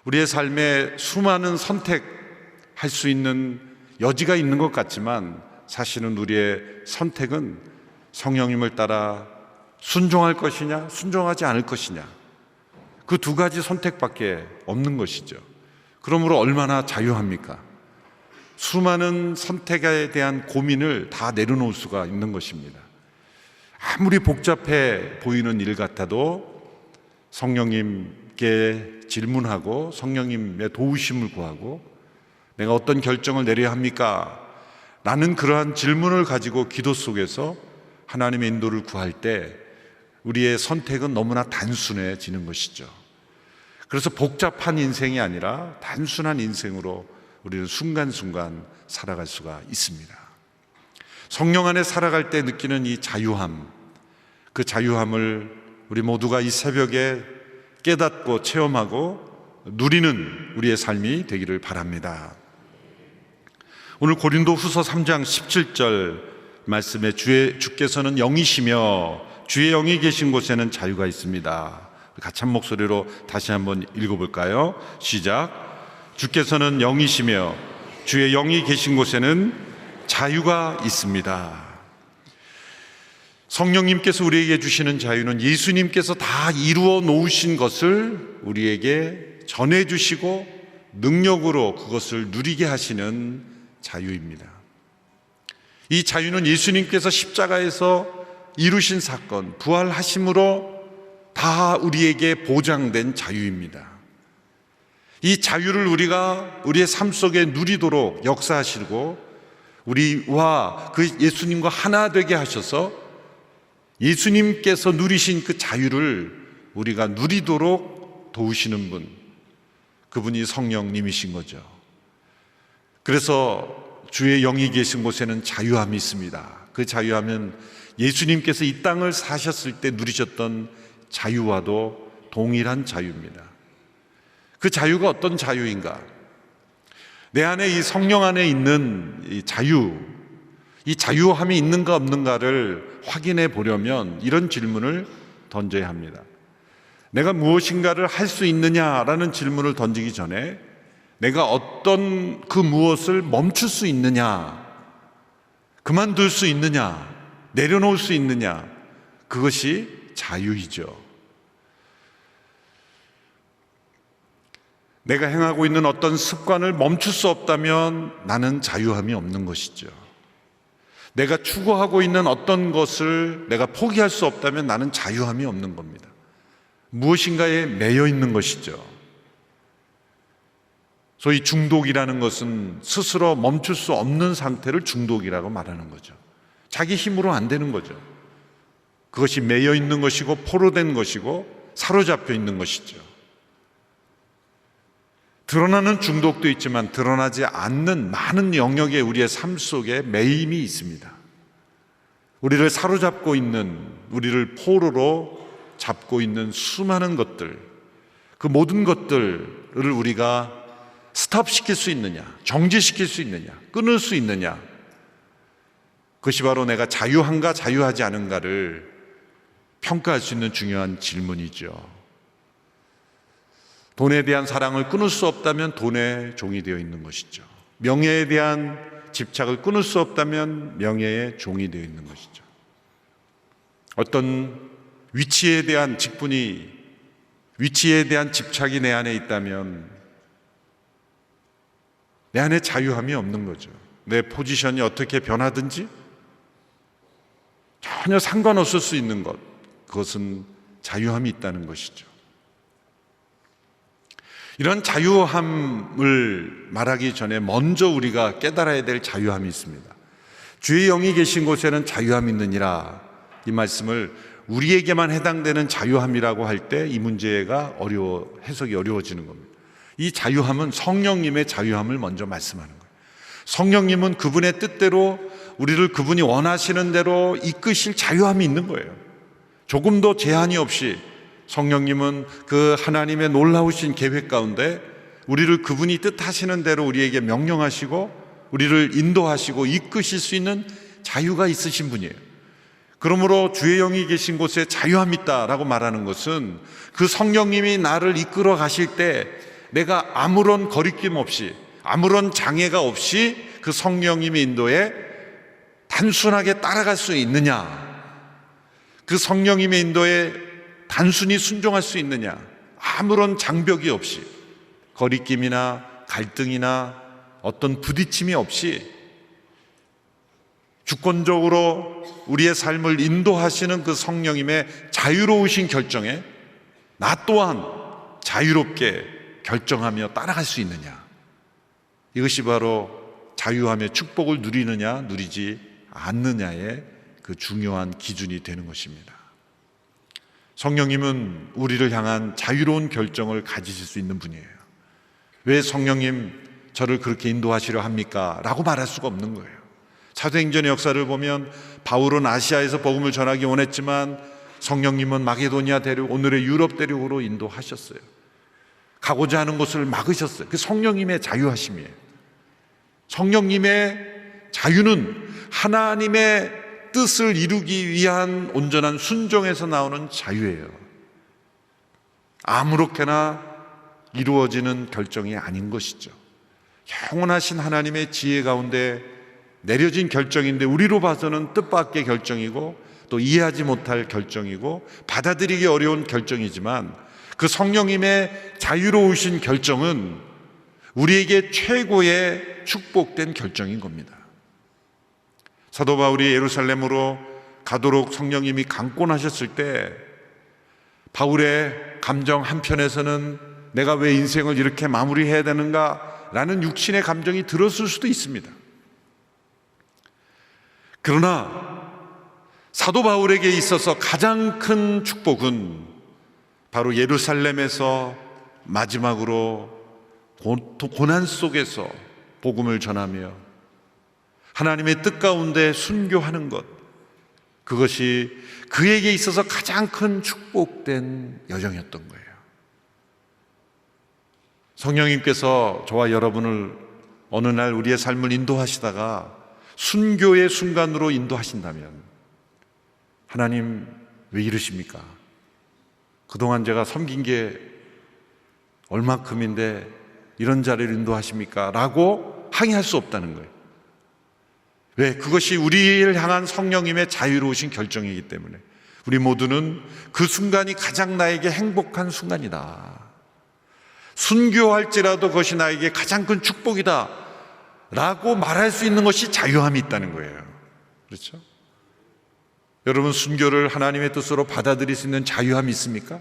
우리의 삶에 수많은 선택할 수 있는 여지가 있는 것 같지만 사실은 우리의 선택은 성령님을 따라 순종할 것이냐 순종하지 않을 것이냐, 그 두 가지 선택밖에 없는 것이죠. 그러므로 얼마나 자유합니까? 수많은 선택에 대한 고민을 다 내려놓을 수가 있는 것입니다. 아무리 복잡해 보이는 일 같아도 성령님께 질문하고 성령님의 도우심을 구하고 내가 어떤 결정을 내려야 합니까? 라는 그러한 질문을 가지고 기도 속에서 하나님의 인도를 구할 때 우리의 선택은 너무나 단순해지는 것이죠. 그래서 복잡한 인생이 아니라 단순한 인생으로 우리는 순간순간 살아갈 수가 있습니다. 성령 안에 살아갈 때 느끼는 이 자유함, 그 자유함을 우리 모두가 이 새벽에 깨닫고 체험하고 누리는 우리의 삶이 되기를 바랍니다. 오늘 고린도 후서 3장 17절 말씀에 주께서는 영이시며 주의 영이 계신 곳에는 자유가 있습니다. 같이 한 목소리로 다시 한번 읽어볼까요? 시작. 주께서는 영이시며 주의 영이 계신 곳에는 자유가 있습니다. 성령님께서 우리에게 주시는 자유는 예수님께서 다 이루어 놓으신 것을 우리에게 전해주시고 능력으로 그것을 누리게 하시는 자유입니다. 이 자유는 예수님께서 십자가에서 이루신 사건, 부활하심으로 다 우리에게 보장된 자유입니다. 이 자유를 우리가 우리의 삶 속에 누리도록 역사하시고 우리와 그 예수님과 하나 되게 하셔서 예수님께서 누리신 그 자유를 우리가 누리도록 도우시는 분, 그분이 성령님이신 거죠. 그래서 주의 영이 계신 곳에는 자유함이 있습니다. 그 자유함은 예수님께서 이 땅을 사셨을 때 누리셨던 자유와도 동일한 자유입니다. 그 자유가 어떤 자유인가? 내 안에 이 성령 안에 있는 이 자유, 이 자유함이 있는가 없는가를 확인해 보려면 이런 질문을 던져야 합니다. 내가 무엇인가를 할 수 있느냐라는 질문을 던지기 전에 내가 어떤 그 무엇을 멈출 수 있느냐, 그만둘 수 있느냐, 내려놓을 수 있느냐, 그것이 자유이죠. 내가 행하고 있는 어떤 습관을 멈출 수 없다면 나는 자유함이 없는 것이죠. 내가 추구하고 있는 어떤 것을 내가 포기할 수 없다면 나는 자유함이 없는 겁니다. 무엇인가에 매여 있는 것이죠. 소위 중독이라는 것은 스스로 멈출 수 없는 상태를 중독이라고 말하는 거죠. 자기 힘으로 안 되는 거죠. 그것이 매여 있는 것이고 포로된 것이고 사로잡혀 있는 것이죠. 드러나는 중독도 있지만 드러나지 않는 많은 영역에 우리의 삶 속에 매임이 있습니다. 우리를 사로잡고 있는, 우리를 포로로 잡고 있는 수많은 것들, 그 모든 것들을 우리가 스톱시킬 수 있느냐, 정지시킬 수 있느냐, 끊을 수 있느냐, 그것이 바로 내가 자유한가 자유하지 않은가를 평가할 수 있는 중요한 질문이죠. 돈에 대한 사랑을 끊을 수 없다면 돈의 종이 되어 있는 것이죠. 명예에 대한 집착을 끊을 수 없다면 명예의 종이 되어 있는 것이죠. 어떤 위치에 대한 직분이, 위치에 대한 집착이 내 안에 있다면 내 안에 자유함이 없는 거죠. 내 포지션이 어떻게 변하든지 전혀 상관없을 수 있는 것, 그것은 자유함이 있다는 것이죠. 이런 자유함을 말하기 전에 먼저 우리가 깨달아야 될 자유함이 있습니다. 주의 영이 계신 곳에는 자유함이 있느니라, 이 말씀을 우리에게만 해당되는 자유함이라고 할 때 이 문제가 해석이 어려워지는 겁니다. 이 자유함은 성령님의 자유함을 먼저 말씀하는 거예요. 성령님은 그분의 뜻대로 우리를 그분이 원하시는 대로 이끄실 자유함이 있는 거예요. 조금도 제한이 없이 성령님은 그 하나님의 놀라우신 계획 가운데 우리를 그분이 뜻하시는 대로 우리에게 명령하시고 우리를 인도하시고 이끄실 수 있는 자유가 있으신 분이에요. 그러므로 주의 영이 계신 곳에 자유함이 있다라고 말하는 것은 그 성령님이 나를 이끌어 가실 때 내가 아무런 거리낌 없이, 아무런 장애가 없이 그 성령님의 인도에 단순하게 따라갈 수 있느냐? 그 성령님의 인도에 단순히 순종할 수 있느냐? 아무런 장벽이 없이, 거리낌이나 갈등이나 어떤 부딪힘이 없이 주권적으로 우리의 삶을 인도하시는 그 성령님의 자유로우신 결정에 나 또한 자유롭게 결정하며 따라갈 수 있느냐? 이것이 바로 자유함의 축복을 누리느냐 누리지 않느냐의 그 중요한 기준이 되는 것입니다. 성령님은 우리를 향한 자유로운 결정을 가지실 수 있는 분이에요. 왜 성령님 저를 그렇게 인도하시려 합니까? 라고 말할 수가 없는 거예요. 사도행전의 역사를 보면 바울은 아시아에서 복음을 전하기 원했지만 성령님은 마게도니아 대륙, 오늘의 유럽 대륙으로 인도하셨어요. 가고자 하는 곳을 막으셨어요. 그 성령님의 자유하심이에요. 성령님의 자유는 하나님의 뜻을 이루기 위한 온전한 순종에서 나오는 자유예요. 아무렇게나 이루어지는 결정이 아닌 것이죠. 영원하신 하나님의 지혜 가운데 내려진 결정인데 우리로 봐서는 뜻밖의 결정이고 또 이해하지 못할 결정이고 받아들이기 어려운 결정이지만 그 성령님의 자유로우신 결정은 우리에게 최고의 축복된 결정인 겁니다. 사도 바울이 예루살렘으로 가도록 성령님이 강권하셨을 때 바울의 감정 한편에서는 내가 왜 인생을 이렇게 마무리해야 되는가 라는 육신의 감정이 들었을 수도 있습니다. 그러나 사도 바울에게 있어서 가장 큰 축복은 바로 예루살렘에서 마지막으로 고난 속에서 복음을 전하며 하나님의 뜻 가운데 순교하는 것, 그것이 그에게 있어서 가장 큰 축복된 여정이었던 거예요. 성령님께서 저와 여러분을 어느 날 우리의 삶을 인도하시다가 순교의 순간으로 인도하신다면 하나님 왜 이러십니까? 그동안 제가 섬긴 게 얼마큼인데 이런 자리를 인도하십니까? 라고 항의할 수 없다는 거예요. 왜? 그것이 우리를 향한 성령님의 자유로우신 결정이기 때문에 우리 모두는 그 순간이 가장 나에게 행복한 순간이다. 순교할지라도 그것이 나에게 가장 큰 축복이다 라고 말할 수 있는 것이 자유함이 있다는 거예요. 그렇죠? 여러분, 순교를 하나님의 뜻으로 받아들일 수 있는 자유함이 있습니까?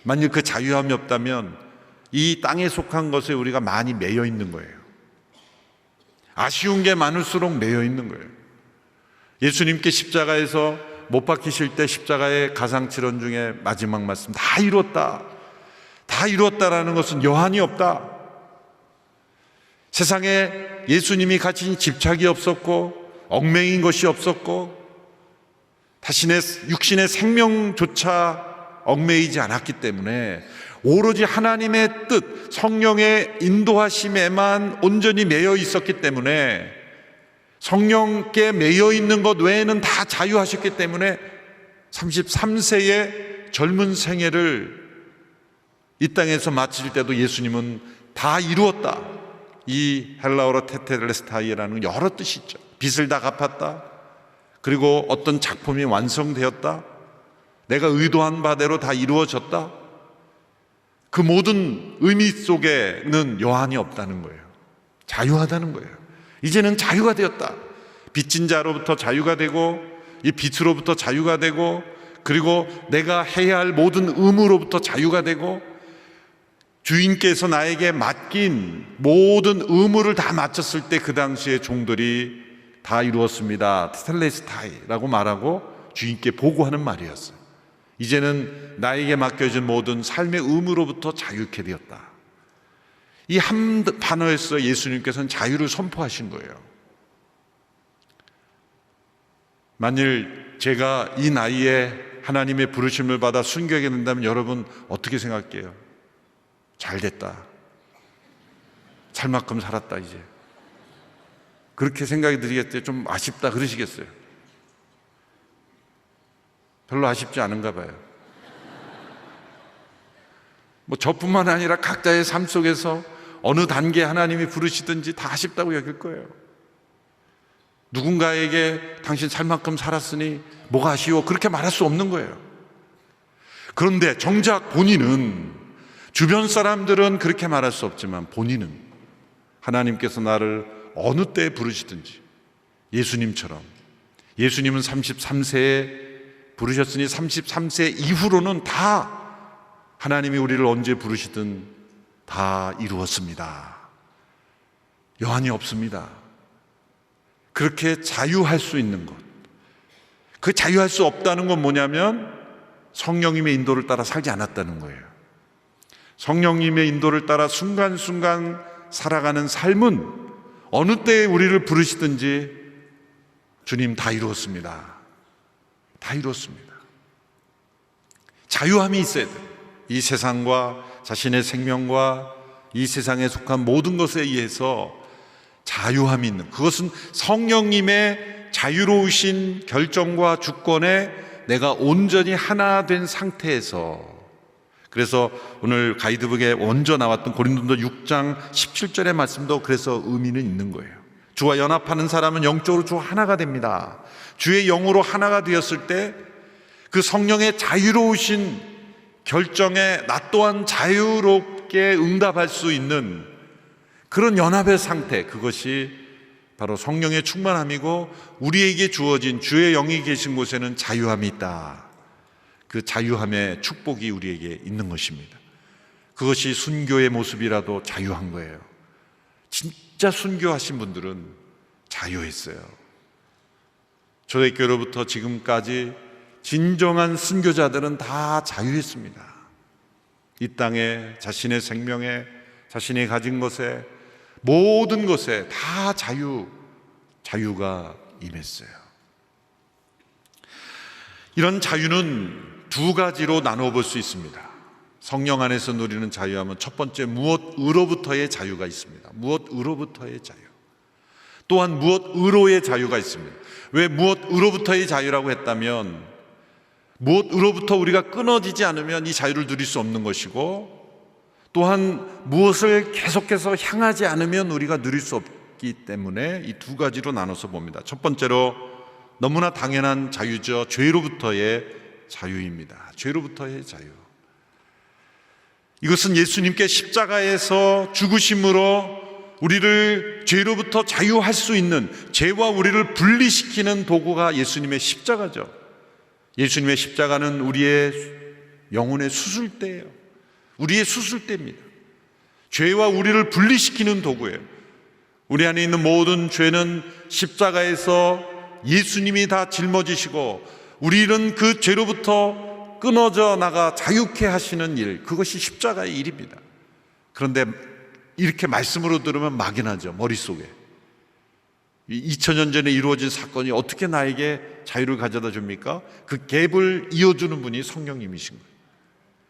만일 그 자유함이 없다면 이 땅에 속한 것에 우리가 많이 매여 있는 거예요. 아쉬운 게 많을수록 매여 있는 거예요. 예수님께 십자가에서 못 박히실 때 십자가의 가상칠언 중에 마지막 말씀, 다 이뤘다. 다 이뤘다라는 것은 여한이 없다. 세상에 예수님이 가진 집착이 없었고 얽매인 것이 없었고 자신의 육신의 생명조차 얽매이지 않았기 때문에 오로지 하나님의 뜻, 성령의 인도하심에만 온전히 매여 있었기 때문에 성령께 매여 있는 것 외에는 다 자유하셨기 때문에 33세의 젊은 생애를 이 땅에서 마칠 때도 예수님은 다 이루었다. 이 헬라어로 테텔레스타이라는 여러 뜻이 있죠. 빚을 다 갚았다. 그리고 어떤 작품이 완성되었다. 내가 의도한 바대로 다 이루어졌다. 그 모든 의미 속에는 여한이 없다는 거예요. 자유하다는 거예요. 이제는 자유가 되었다. 빚진 자로부터 자유가 되고 이 빚으로부터 자유가 되고 그리고 내가 해야 할 모든 의무로부터 자유가 되고 주인께서 나에게 맡긴 모든 의무를 다 마쳤을 때 그 당시에 종들이 다 이루었습니다. 텔레스타이라고 말하고 주인께 보고하는 말이었어요. 이제는 나에게 맡겨진 모든 삶의 의무로부터 자유케 되었다. 이 한 단어에서 예수님께서는 자유를 선포하신 거예요. 만일 제가 이 나이에 하나님의 부르심을 받아 순교하게 된다면 여러분 어떻게 생각해요? 잘 됐다. 살 만큼 살았다 이제. 그렇게 생각이 들겠어요? 좀 아쉽다 그러시겠어요? 별로 아쉽지 않은가 봐요. 뭐 저뿐만 아니라 각자의 삶 속에서 어느 단계 하나님이 부르시든지 다 아쉽다고 여길 거예요. 누군가에게 당신 살 만큼 살았으니 뭐가 아쉬워, 그렇게 말할 수 없는 거예요. 그런데 정작 본인은, 주변 사람들은 그렇게 말할 수 없지만 본인은 하나님께서 나를 어느 때에 부르시든지, 예수님처럼, 예수님은 33세에 부르셨으니 33세 이후로는 다 하나님이 우리를 언제 부르시든 다 이루었습니다. 여한이 없습니다. 그렇게 자유할 수 있는 것, 그 자유할 수 없다는 건 뭐냐면 성령님의 인도를 따라 살지 않았다는 거예요. 성령님의 인도를 따라 순간순간 살아가는 삶은 어느 때에 우리를 부르시든지 주님 다 이루었습니다. 다 이루었습니다. 자유함이 있어야 돼요. 이 세상과 자신의 생명과 이 세상에 속한 모든 것에 의해서 자유함이 있는, 그것은 성령님의 자유로우신 결정과 주권에 내가 온전히 하나 된 상태에서. 그래서 오늘 가이드북에 먼저 나왔던 고린도서 6장 17절의 말씀도 그래서 의미는 있는 거예요. 주와 연합하는 사람은 영적으로 주와 하나가 됩니다. 주의 영으로 하나가 되었을 때 그 성령의 자유로우신 결정에 나 또한 자유롭게 응답할 수 있는 그런 연합의 상태, 그것이 바로 성령의 충만함이고, 우리에게 주어진 주의 영이 계신 곳에는 자유함이 있다. 그 자유함의 축복이 우리에게 있는 것입니다. 그것이 순교의 모습이라도 자유한 거예요. 진짜 순교하신 분들은 자유했어요. 초대교로부터 지금까지 진정한 순교자들은 다 자유했습니다. 이 땅에 자신의 생명에, 자신이 가진 것에, 모든 것에 다 자유가 임했어요. 이런 자유는 두 가지로 나누어 볼 수 있습니다. 성령 안에서 누리는 자유하면 첫 번째, 무엇으로부터의 자유가 있습니다. 무엇으로부터의 자유. 또한 무엇으로의 자유가 있습니다. 왜 무엇으로부터의 자유라고 했다면, 무엇으로부터 우리가 끊어지지 않으면 이 자유를 누릴 수 없는 것이고, 또한 무엇을 계속해서 향하지 않으면 우리가 누릴 수 없기 때문에 이 두 가지로 나눠서 봅니다. 첫 번째로 너무나 당연한 자유죠. 죄로부터의 자유입니다. 죄로부터의 자유. 이것은 예수님께 십자가에서 죽으심으로 우리를 죄로부터 자유할 수 있는, 죄와 우리를 분리시키는 도구가 예수님의 십자가죠. 예수님의 십자가는 우리의 영혼의 수술대예요. 우리의 수술대입니다. 죄와 우리를 분리시키는 도구예요. 우리 안에 있는 모든 죄는 십자가에서 예수님이 다 짊어지시고 우리는 그 죄로부터 끊어져 나가 자유케 하시는 일, 그것이 십자가의 일입니다. 그런데 이렇게 말씀으로 들으면 막연하죠. 머릿속에 2000년 전에 이루어진 사건이 어떻게 나에게 자유를 가져다 줍니까? 그 갭을 이어주는 분이 성령님이신 거예요.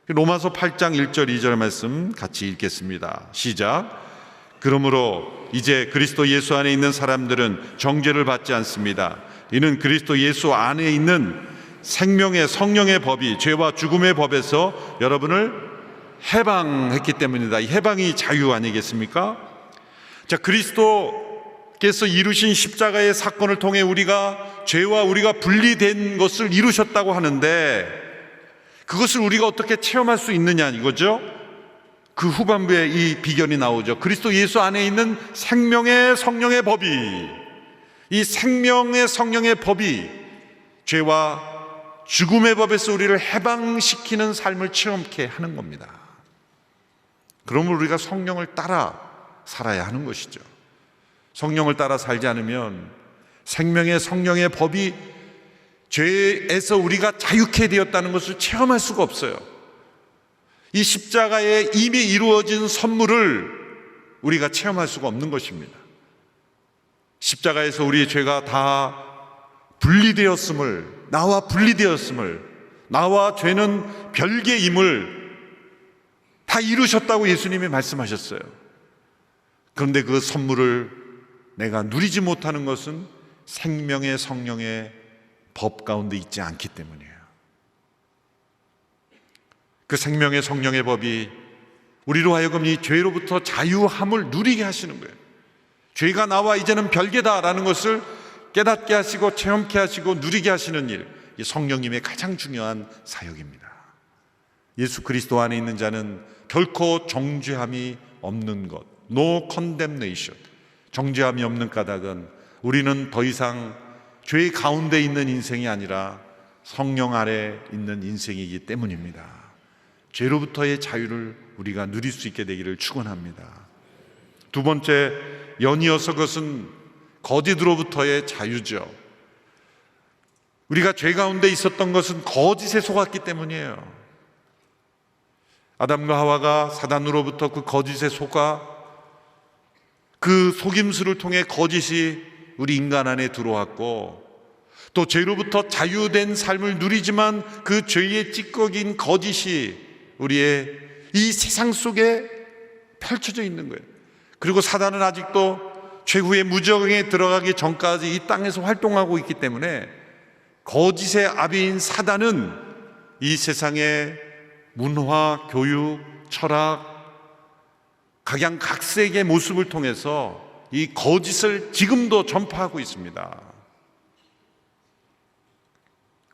로마서 8장 1절 2절 말씀 같이 읽겠습니다. 시작. 그러므로 이제 그리스도 예수 안에 있는 사람들은 정죄를 받지 않습니다. 이는 그리스도 예수 안에 있는 생명의 성령의 법이 죄와 죽음의 법에서 여러분을 해방했기 때문이다. 이 해방이 자유 아니겠습니까? 자, 그리스도께서 이루신 십자가의 사건을 통해 우리가 죄와 우리가 분리된 것을 이루셨다고 하는데, 그것을 우리가 어떻게 체험할 수 있느냐 이거죠. 그 후반부에 이 비결이 나오죠. 그리스도 예수 안에 있는 생명의 성령의 법이, 이 생명의 성령의 법이 죄와 죽음의 법에서 우리를 해방시키는 삶을 체험케 하는 겁니다. 그러면 우리가 성령을 따라 살아야 하는 것이죠. 성령을 따라 살지 않으면 생명의 성령의 법이 죄에서 우리가 자유케 되었다는 것을 체험할 수가 없어요. 이 십자가에 이미 이루어진 선물을 우리가 체험할 수가 없는 것입니다. 십자가에서 우리의 죄가 다 분리되었음을, 나와 분리되었음을, 나와 죄는 별개임을 다 이루셨다고 예수님이 말씀하셨어요. 그런데 그 선물을 내가 누리지 못하는 것은 생명의 성령의 법 가운데 있지 않기 때문이에요. 그 생명의 성령의 법이 우리로 하여금 이 죄로부터 자유함을 누리게 하시는 거예요. 죄가 나와 이제는 별개다라는 것을 깨닫게 하시고 체험케 하시고 누리게 하시는 일, 이 성령님의 가장 중요한 사역입니다. 예수 그리스도 안에 있는 자는 결코 정죄함이 없는 것, no condemnation, 정죄함이 없는 까닭은 우리는 더 이상 죄 가운데 있는 인생이 아니라 성령 아래 있는 인생이기 때문입니다. 죄로부터의 자유를 우리가 누릴 수 있게 되기를 축원합니다. 두 번째, 연이어서 그것은 거짓으로부터의 자유죠. 우리가 죄 가운데 있었던 것은 거짓에 속았기 때문이에요. 아담과 하와가 사단으로부터 그 거짓에 속아 그 속임수를 통해 거짓이 우리 인간 안에 들어왔고, 또 죄로부터 자유된 삶을 누리지만 그 죄의 찌꺼기인 거짓이 우리의 이 세상 속에 펼쳐져 있는 거예요. 그리고 사단은 아직도 최후의 무정에 들어가기 전까지 이 땅에서 활동하고 있기 때문에 거짓의 아비인 사단은 이 세상의 문화, 교육, 철학, 각양각색의 모습을 통해서 이 거짓을 지금도 전파하고 있습니다.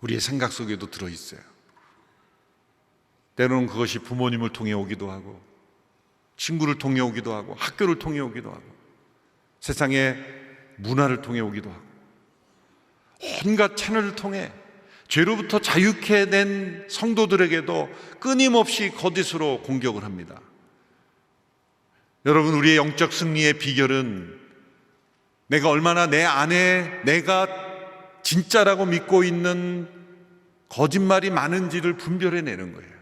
우리의 생각 속에도 들어있어요. 때로는 그것이 부모님을 통해 오기도 하고, 친구를 통해 오기도 하고, 학교를 통해 오기도 하고, 세상의 문화를 통해 오기도 하고, 온갖 채널을 통해 죄로부터 자유케 된 성도들에게도 끊임없이 거짓으로 공격을 합니다. 여러분, 우리의 영적 승리의 비결은 내가 얼마나 내 안에 내가 진짜라고 믿고 있는 거짓말이 많은지를 분별해내는 거예요.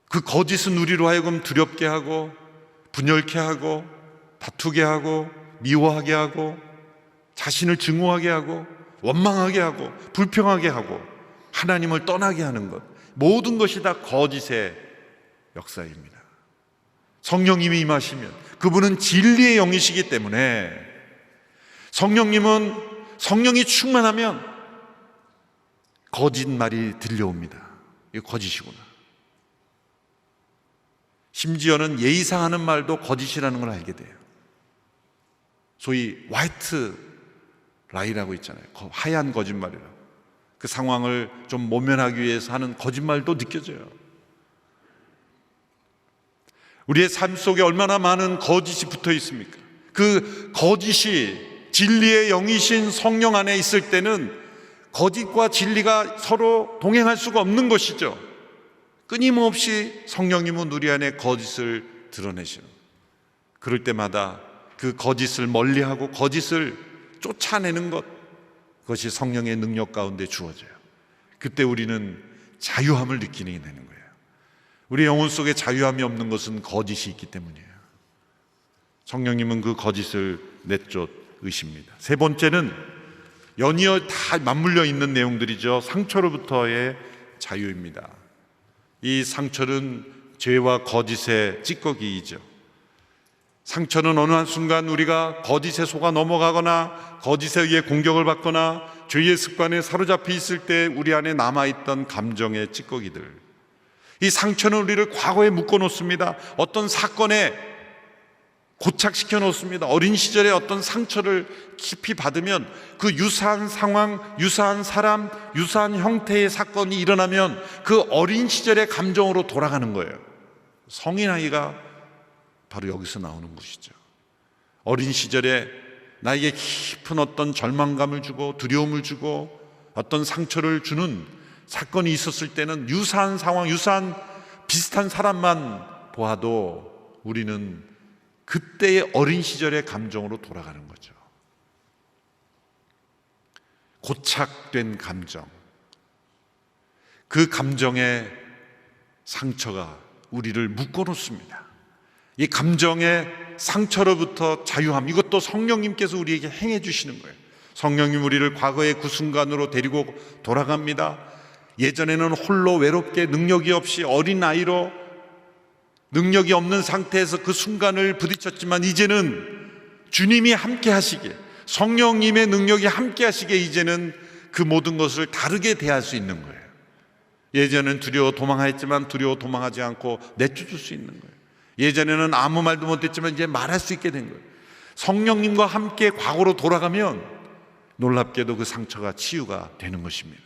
그 거짓은 우리로 하여금 두렵게 하고, 분열케 하고, 다투게 하고, 미워하게 하고, 자신을 증오하게 하고, 원망하게 하고, 불평하게 하고, 하나님을 떠나게 하는 것, 모든 것이 다 거짓의 역사입니다. 성령님이 임하시면, 그분은 진리의 영이시기 때문에, 성령이 충만하면 거짓말이 들려옵니다. 이거 거짓이구나. 심지어는 예의상 하는 말도 거짓이라는 걸 알게 돼요. 소위 화이트 라이라고 있잖아요. 하얀 거짓말이라고. 그 상황을 좀 모면하기 위해서 하는 거짓말도 느껴져요. 우리의 삶 속에 얼마나 많은 거짓이 붙어 있습니까? 그 거짓이 진리의 영이신 성령 안에 있을 때는 거짓과 진리가 서로 동행할 수가 없는 것이죠. 끊임없이 성령님은 우리 안에 거짓을 드러내시는, 그럴 때마다 그 거짓을 멀리하고 거짓을 쫓아내는 것, 그것이 성령의 능력 가운데 주어져요. 그때 우리는 자유함을 느끼게 되는 거예요. 우리 영혼 속에 자유함이 없는 것은 거짓이 있기 때문이에요. 성령님은 그 거짓을 내쫓으십니다. 세 번째는 연이어 다 맞물려 있는 내용들이죠. 상처로부터의 자유입니다. 이 상처는 죄와 거짓의 찌꺼기이죠. 상처는 어느 한순간 우리가 거짓에 속아 넘어가거나 거짓에 의해 공격을 받거나 죄의 습관에 사로잡혀 있을 때 우리 안에 남아있던 감정의 찌꺼기들, 이 상처는 우리를 과거에 묶어 놓습니다. 어떤 사건에 고착시켜 놓습니다. 어린 시절에 어떤 상처를 깊이 받으면 그 유사한 상황, 유사한 사람, 유사한 형태의 사건이 일어나면 그 어린 시절의 감정으로 돌아가는 거예요. 성인 아이가 바로 여기서 나오는 것이죠. 어린 시절에 나에게 깊은 어떤 절망감을 주고 두려움을 주고 어떤 상처를 주는 사건이 있었을 때는 유사한 상황, 유사한 비슷한 사람만 보아도 우리는 그때의 어린 시절의 감정으로 돌아가는 거죠. 고착된 감정, 그 감정의 상처가 우리를 묶어놓습니다. 이 감정의 상처로부터 자유함, 이것도 성령님께서 우리에게 행해 주시는 거예요. 성령님 우리를 과거의 그 순간으로 데리고 돌아갑니다. 예전에는 홀로 외롭게 능력이 없이 어린아이로 능력이 없는 상태에서 그 순간을 부딪혔지만 이제는 주님이 함께 하시기에, 성령님의 능력이 함께 하시기에 이제는 그 모든 것을 다르게 대할 수 있는 거예요. 예전에는 두려워 도망하였지만 두려워 도망하지 않고 내쫓을 수 있는 거예요. 예전에는 아무 말도 못했지만 이제 말할 수 있게 된 거예요. 성령님과 함께 과거로 돌아가면 놀랍게도 그 상처가 치유가 되는 것입니다.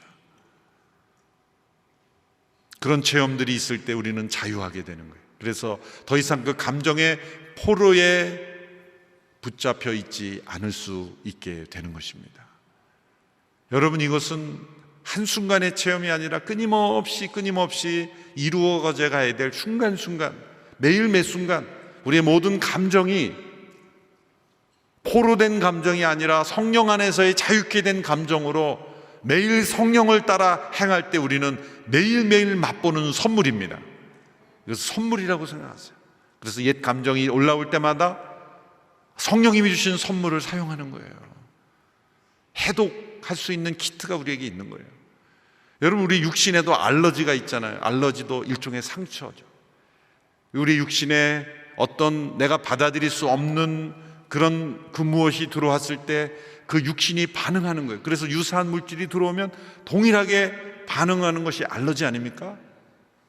그런 체험들이 있을 때 우리는 자유하게 되는 거예요. 그래서 더 이상 그 감정의 포로에 붙잡혀 있지 않을 수 있게 되는 것입니다. 여러분, 이것은 한순간의 체험이 아니라 끊임없이 이루어져 가야 될 순간순간, 매일 매 순간 우리의 모든 감정이 포로된 감정이 아니라 성령 안에서의 자유케 된 감정으로 매일 성령을 따라 행할 때 우리는 매일매일 맛보는 선물입니다. 그래서 선물이라고 생각하세요. 그래서 옛 감정이 올라올 때마다 성령님이 주신 선물을 사용하는 거예요. 해독할 수 있는 키트가 우리에게 있는 거예요. 여러분, 우리 육신에도 알러지가 있잖아요. 알러지도 일종의 상처죠. 우리 육신에 어떤 내가 받아들일 수 없는 그런 그 무엇이 들어왔을 때 그 육신이 반응하는 거예요. 그래서 유사한 물질이 들어오면 동일하게 반응하는 것이 알러지 아닙니까?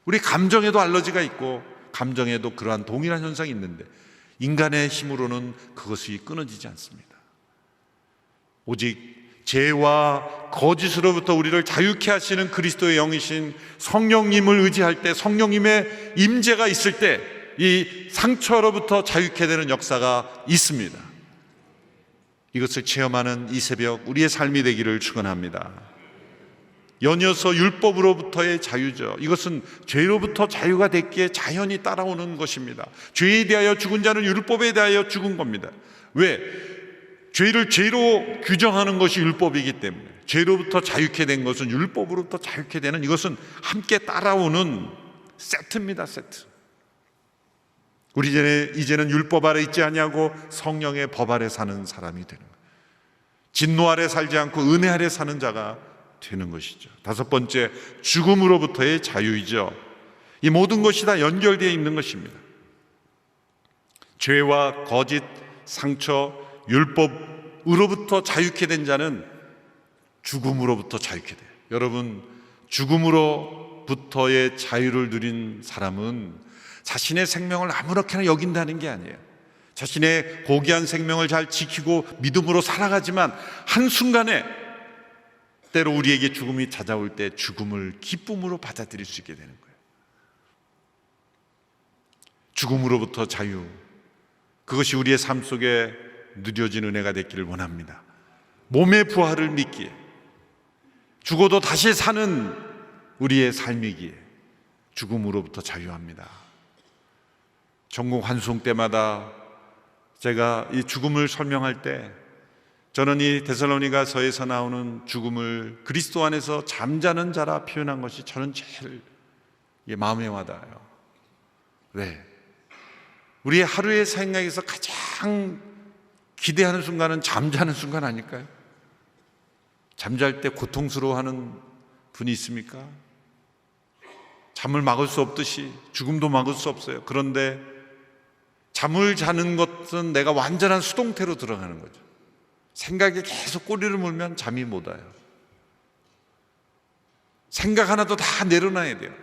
우리 감정에도 알러지가 있고 감정에도 그러한 동일한 현상이 있는데 인간의 힘으로는 그것이 끊어지지 않습니다. 오직 죄와 거짓으로부터 우리를 자유케 하시는 그리스도의 영이신 성령님을 의지할 때, 성령님의 임재가 있을 때 이 상처로부터 자유케 되는 역사가 있습니다. 이것을 체험하는 이 새벽 우리의 삶이 되기를 축원합니다. 연이어서 율법으로부터의 자유죠. 이것은 죄로부터 자유가 됐기에 자연히 따라오는 것입니다. 죄에 대하여 죽은 자는 율법에 대하여 죽은 겁니다. 왜? 죄를 죄로 규정하는 것이 율법이기 때문에, 죄로부터 자유케 된 것은 율법으로부터 자유케 되는, 이것은 함께 따라오는 세트입니다. 세트. 우리 이제는 율법 아래 있지 아니하고 성령의 법 아래 사는 사람이 되는 거예요. 진노 아래 살지 않고 은혜 아래 사는 자가 되는 것이죠. 다섯 번째, 죽음으로부터의 자유이죠. 이 모든 것이 다 연결되어 있는 것입니다. 죄와 거짓, 상처, 율법으로부터 자유케 된 자는 죽음으로부터 자유케 돼요. 여러분, 죽음으로부터의 자유를 누린 사람은 자신의 생명을 아무렇게나 여긴다는 게 아니에요. 자신의 고귀한 생명을 잘 지키고 믿음으로 살아가지만 한순간에 때로 우리에게 죽음이 찾아올 때 죽음을 기쁨으로 받아들일 수 있게 되는 거예요. 죽음으로부터 자유, 그것이 우리의 삶 속에 누려진 은혜가 됐기를 원합니다. 몸의 부활을 믿기에, 죽어도 다시 사는 우리의 삶이기에 죽음으로부터 자유합니다. 전국 환송 때마다 제가 이 죽음을 설명할 때 저는 이 데살로니가서에서 나오는 죽음을 그리스도 안에서 잠자는 자라 표현한 것이 저는 제일 마음에 와닿아요. 왜? 우리의 하루의 생각에서 가장 기대하는 순간은 잠자는 순간 아닐까요? 잠잘 때 고통스러워하는 분이 있습니까? 잠을 막을 수 없듯이 죽음도 막을 수 없어요. 그런데 잠을 자는 것은 내가 완전한 수동태로 들어가는 거죠. 생각에 계속 꼬리를 물면 잠이 못 와요. 생각 하나도 다 내려놔야 돼요.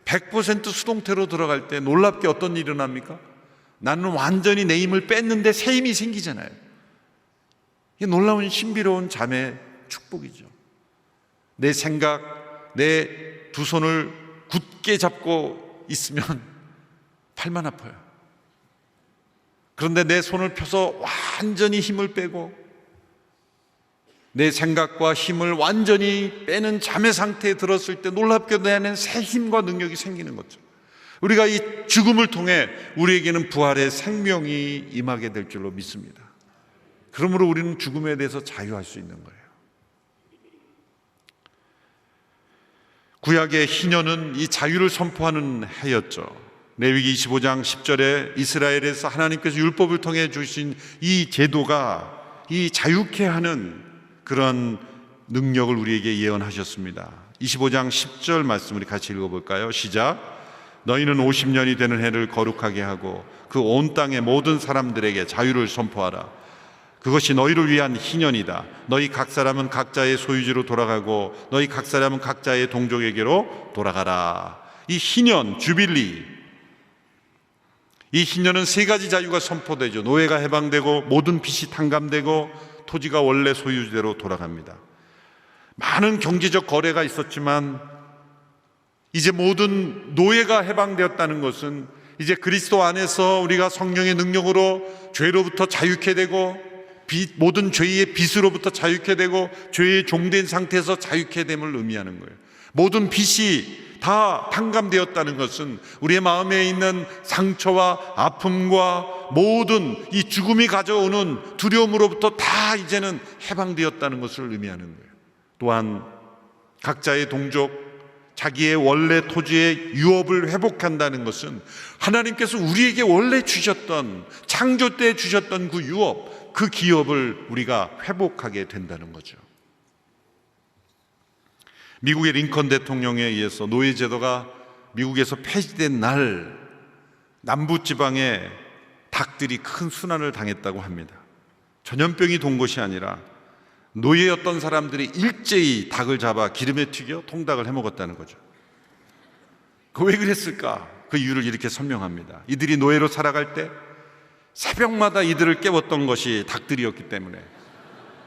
100% 수동태로 들어갈 때 놀랍게 어떤 일이 일어납니까? 나는 완전히 내 힘을 뺐는데 새 힘이 생기잖아요. 이게 놀라운 신비로운 잠의 축복이죠. 내 생각, 내 두 손을 굳게 잡고 있으면 팔만 아파요. 그런데 내 손을 펴서 완전히 힘을 빼고 내 생각과 힘을 완전히 빼는 잠의 상태에 들었을 때 놀랍게 내 안에 새 힘과 능력이 생기는 거죠. 우리가 이 죽음을 통해 우리에게는 부활의 생명이 임하게 될 줄로 믿습니다. 그러므로 우리는 죽음에 대해서 자유할 수 있는 거예요. 구약의 희년은 이 자유를 선포하는 해였죠. 레위기 25장 10절에 이스라엘에서 하나님께서 율법을 통해 주신 이 제도가 이 자유케 하는 그런 능력을 우리에게 예언하셨습니다. 25장 10절 말씀 우리 같이 읽어볼까요? 시작. 너희는 50년이 되는 해를 거룩하게 하고 그 온 땅의 모든 사람들에게 자유를 선포하라. 그것이 너희를 위한 희년이다. 너희 각 사람은 각자의 소유지로 돌아가고 너희 각 사람은 각자의 동족에게로 돌아가라. 이 희년, 주빌리, 이 희년은 세 가지 자유가 선포되죠. 노예가 해방되고 모든 빚이 탕감되고 토지가 원래 소유지대로 돌아갑니다. 많은 경제적 거래가 있었지만 이제 모든 노예가 해방되었다는 것은 이제 그리스도 안에서 우리가 성령의 능력으로 죄로부터 자유케 되고 모든 죄의 빚으로부터 자유케 되고 죄의 종된 상태에서 자유케 됨을 의미하는 거예요. 모든 빚이 다 탕감되었다는 것은 우리의 마음에 있는 상처와 아픔과 모든 이 죽음이 가져오는 두려움으로부터 다 이제는 해방되었다는 것을 의미하는 거예요. 또한 각자의 동족, 자기의 원래 토지의 유업을 회복한다는 것은 하나님께서 우리에게 원래 주셨던, 창조 때 주셨던 그 유업, 그 기업을 우리가 회복하게 된다는 거죠. 미국의 링컨 대통령에 의해서 노예제도가 미국에서 폐지된 날 남부지방에 닭들이 큰 순환을 당했다고 합니다. 전염병이 돈 것이 아니라 노예였던 사람들이 일제히 닭을 잡아 기름에 튀겨 통닭을 해먹었다는 거죠. 그 왜 그랬을까? 그 이유를 이렇게 설명합니다. 이들이 노예로 살아갈 때 새벽마다 이들을 깨웠던 것이 닭들이었기 때문에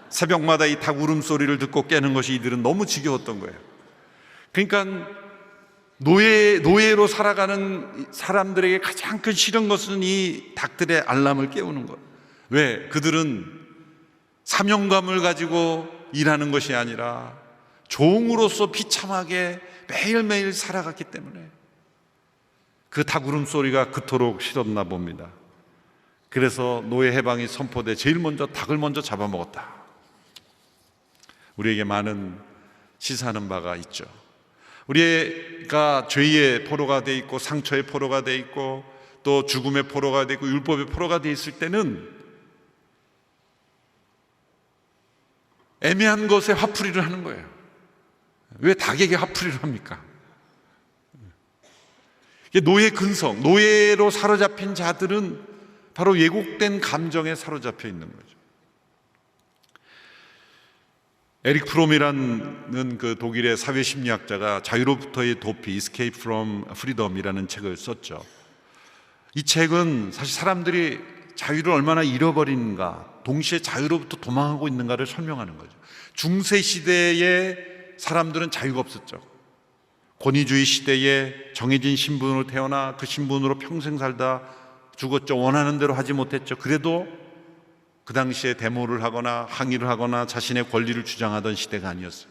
새벽마다 이 닭 울음소리를 듣고 깨는 것이 이들은 너무 지겨웠던 거예요. 그러니까 노예로 살아가는 사람들에게 가장 큰 싫은 것은 이 닭들의 알람을 깨우는 것. 왜? 그들은 사명감을 가지고 일하는 것이 아니라 종으로서 비참하게 매일매일 살아갔기 때문에 그 닭 울음소리가 그토록 싫었나 봅니다. 그래서 노예 해방이 선포돼 제일 먼저 닭을 먼저 잡아먹었다. 우리에게 많은 시사하는 바가 있죠. 우리가 죄의 포로가 돼 있고 상처의 포로가 돼 있고 또 죽음의 포로가 돼 있고 율법의 포로가 돼 있을 때는 애매한 것에 화풀이를 하는 거예요. 왜 닭에게 화풀이를 합니까? 노예 근성, 노예로 사로잡힌 자들은 바로 왜곡된 감정에 사로잡혀 있는 거죠. 에릭 프롬이라는 그 독일의 사회심리학자가 자유로부터의 도피, Escape from Freedom이라는 책을 썼죠. 이 책은 사실 사람들이 자유를 얼마나 잃어버리는가, 동시에 자유로부터 도망하고 있는가를 설명하는 거죠. 중세 시대에 사람들은 자유가 없었죠. 권위주의 시대에 정해진 신분으로 태어나 그 신분으로 평생 살다 죽었죠. 원하는 대로 하지 못했죠. 그래도 그 당시에 데모를 하거나 항의를 하거나 자신의 권리를 주장하던 시대가 아니었어요.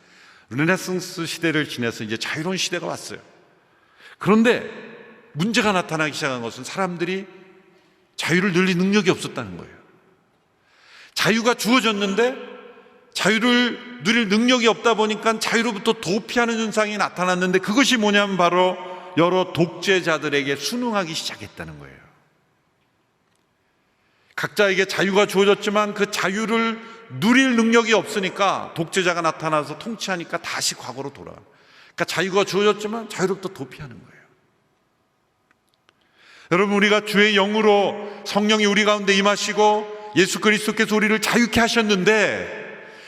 르네상스 시대를 지나서 이제 자유로운 시대가 왔어요. 그런데 문제가 나타나기 시작한 것은 사람들이 자유를 누릴 능력이 없었다는 거예요. 자유가 주어졌는데 자유를 누릴 능력이 없다 보니까 자유로부터 도피하는 현상이 나타났는데 그것이 뭐냐면 바로 여러 독재자들에게 순응하기 시작했다는 거예요. 각자에게 자유가 주어졌지만 그 자유를 누릴 능력이 없으니까 독재자가 나타나서 통치하니까 다시 과거로 돌아가요. 그러니까 자유가 주어졌지만 자유로부터 도피하는 거예요. 여러분, 우리가 주의 영으로 성령이 우리 가운데 임하시고 예수 그리스도께서 우리를 자유케 하셨는데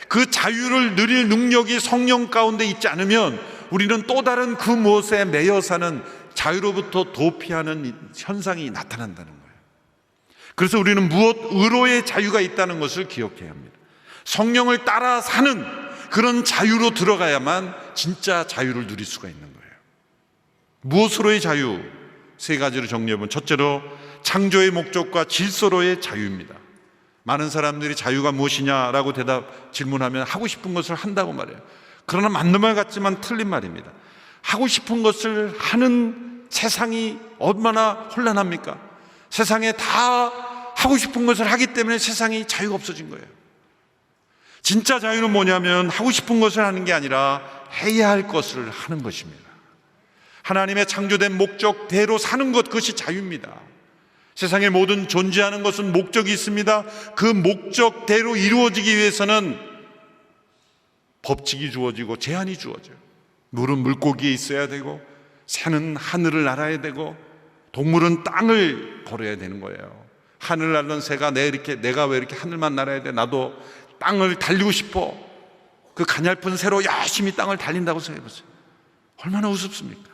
그 자유를 누릴 능력이 성령 가운데 있지 않으면 우리는 또 다른 그 무엇에 매여 사는 자유로부터 도피하는 현상이 나타난다는 거예요. 그래서 우리는 무엇 의로의 자유가 있다는 것을 기억해야 합니다. 성령을 따라 사는 그런 자유로 들어가야만 진짜 자유를 누릴 수가 있는 거예요. 무엇으로의 자유? 세 가지로 정리해보면, 첫째로 창조의 목적과 질서로의 자유입니다. 많은 사람들이 자유가 무엇이냐라고 질문하면 하고 싶은 것을 한다고 말해요. 그러나 맞는 말 같지만 틀린 말입니다. 하고 싶은 것을 하는 세상이 얼마나 혼란합니까? 세상에 다 하고 싶은 것을 하기 때문에 세상이 자유가 없어진 거예요. 진짜 자유는 뭐냐면 하고 싶은 것을 하는 게 아니라 해야 할 것을 하는 것입니다. 하나님의 창조된 목적대로 사는 것, 그것이 자유입니다. 세상의 모든 존재하는 것은 목적이 있습니다. 그 목적대로 이루어지기 위해서는 법칙이 주어지고 제한이 주어져요. 물은 물고기에 있어야 되고 새는 하늘을 날아야 되고 동물은 땅을 걸어야 되는 거예요. 하늘 날던 새가 내가 왜 이렇게 하늘만 날아야 돼? 나도 땅을 달리고 싶어. 그 가냘픈 새로 열심히 땅을 달린다고 생각해보세요. 얼마나 우습습니까?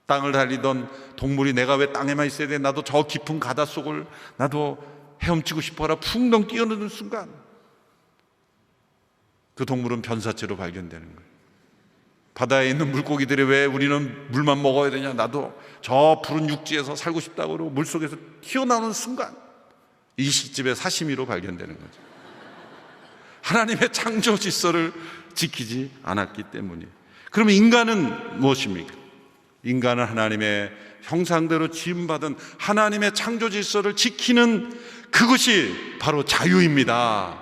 땅을 달리던 동물이 내가 왜 땅에만 있어야 돼? 나도 저 깊은 가다 속을 나도 헤엄치고 싶어라 풍덩 뛰어드는 순간 그 동물은 변사체로 발견되는 거예요. 바다에 있는 물고기들이 왜 우리는 물만 먹어야 되냐? 나도 저 푸른 육지에서 살고 싶다고 그러고 물속에서 튀어나오는 순간 이 시집의 사시미로 발견되는 거죠. 하나님의 창조 질서를 지키지 않았기 때문이에요. 그러면 인간은 무엇입니까? 인간은 하나님의 형상대로 지음받은 하나님의 창조 질서를 지키는 그것이 바로 자유입니다.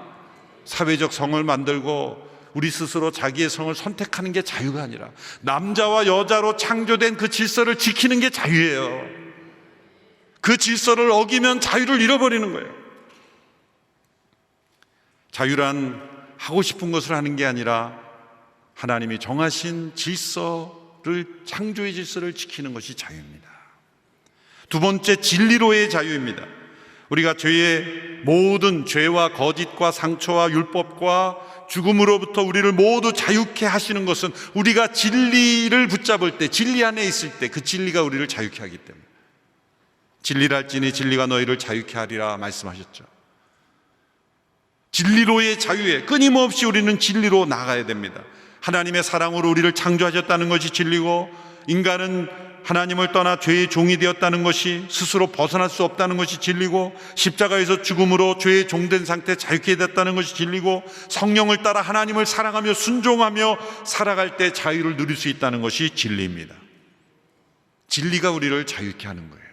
사회적 성을 만들고 우리 스스로 자기의 성을 선택하는 게 자유가 아니라 남자와 여자로 창조된 그 질서를 지키는 게 자유예요. 그 질서를 어기면 자유를 잃어버리는 거예요. 자유란 하고 싶은 것을 하는 게 아니라 하나님이 정하신 질서를, 창조의 질서를 지키는 것이 자유입니다. 두 번째, 진리로의 자유입니다. 우리가 모든 죄와 거짓과 상처와 율법과 죽음으로부터 우리를 모두 자유케 하시는 것은 우리가 진리를 붙잡을 때, 진리 안에 있을 때 그 진리가 우리를 자유케 하기 때문에. 진리랄지니 진리가 너희를 자유케 하리라 말씀하셨죠. 진리로의 자유에 끊임없이 우리는 진리로 나아가야 됩니다. 하나님의 사랑으로 우리를 창조하셨다는 것이 진리고, 인간은 하나님을 떠나 죄의 종이 되었다는 것이, 스스로 벗어날 수 없다는 것이 진리고, 십자가에서 죽음으로 죄의 종된 상태 자유케 됐다는 것이 진리고, 성령을 따라 하나님을 사랑하며 순종하며 살아갈 때 자유를 누릴 수 있다는 것이 진리입니다. 진리가 우리를 자유케 하는 거예요.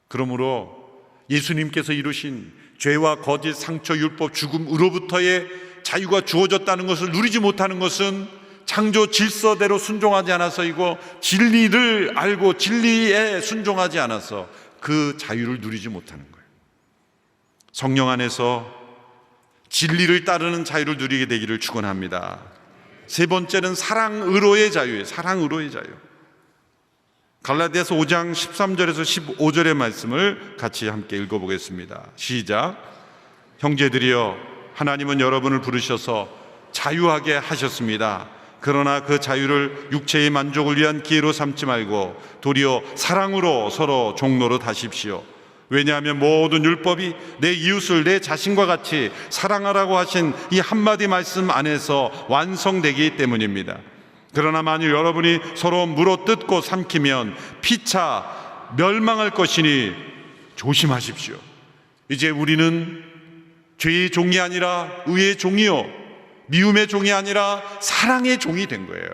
그러므로 예수님께서 이루신 죄와 거짓, 상처, 율법, 죽음으로부터의 자유가 주어졌다는 것을 누리지 못하는 것은 창조 질서대로 순종하지 않아서이고, 진리를 알고 진리에 순종하지 않아서 그 자유를 누리지 못하는 거예요. 성령 안에서 진리를 따르는 자유를 누리게 되기를 축원합니다. 세 번째는 사랑으로의 자유예요. 사랑으로의 자유. 갈라디아서 5장 13절에서 15절의 말씀을 같이 함께 읽어보겠습니다. 시작. 형제들이여, 하나님은 여러분을 부르셔서 자유하게 하셨습니다. 그러나 그 자유를 육체의 만족을 위한 기회로 삼지 말고 도리어 사랑으로 서로 종노릇 하십시오. 왜냐하면 모든 율법이 내 이웃을 내 자신과 같이 사랑하라고 하신 이 한마디 말씀 안에서 완성되기 때문입니다. 그러나 만일 여러분이 서로 물어뜯고 삼키면 피차 멸망할 것이니 조심하십시오. 이제 우리는 죄의 종이 아니라 의의 종이요, 미움의 종이 아니라 사랑의 종이 된 거예요.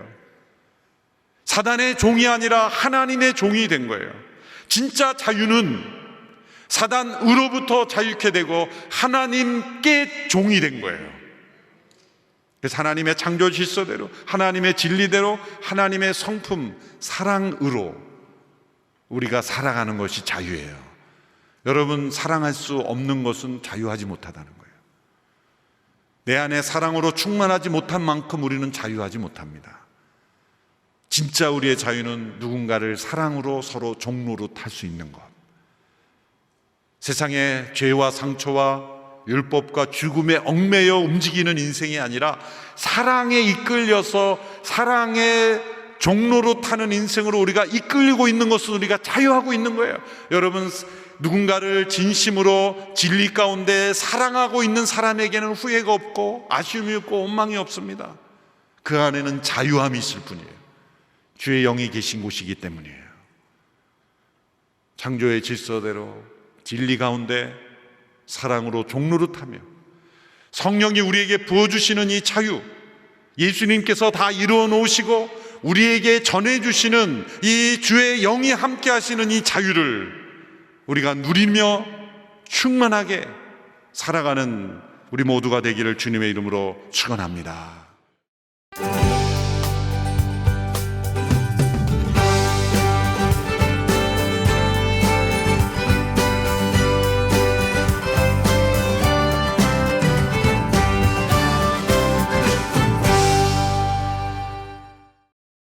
사단의 종이 아니라 하나님의 종이 된 거예요. 진짜 자유는 사단으로부터 자유케 되고 하나님께 종이 된 거예요. 그래서 하나님의 창조 질서대로, 하나님의 진리대로, 하나님의 성품 사랑으로 우리가 살아가는 것이 자유예요. 여러분, 사랑할 수 없는 것은 자유하지 못하다는 거예요. 내 안에 사랑으로 충만하지 못한 만큼 우리는 자유하지 못합니다. 진짜 우리의 자유는 누군가를 사랑으로 서로 종로로 탈 수 있는 것. 세상의 죄와 상처와 율법과 죽음에 얽매여 움직이는 인생이 아니라 사랑에 이끌려서 사랑의 종로로 타는 인생으로 우리가 이끌리고 있는 것은 우리가 자유하고 있는 거예요. 여러분, 누군가를 진심으로 진리 가운데 사랑하고 있는 사람에게는 후회가 없고 아쉬움이 없고 원망이 없습니다. 그 안에는 자유함이 있을 뿐이에요. 주의 영이 계신 곳이기 때문이에요. 창조의 질서대로 진리 가운데 사랑으로 종노릇하며 성령이 우리에게 부어주시는 이 자유, 예수님께서 다 이루어 놓으시고 우리에게 전해주시는 이 주의 영이 함께 하시는 이 자유를 우리가 누리며 충만하게 살아가는 우리 모두가 되기를 주님의 이름으로 축원합니다.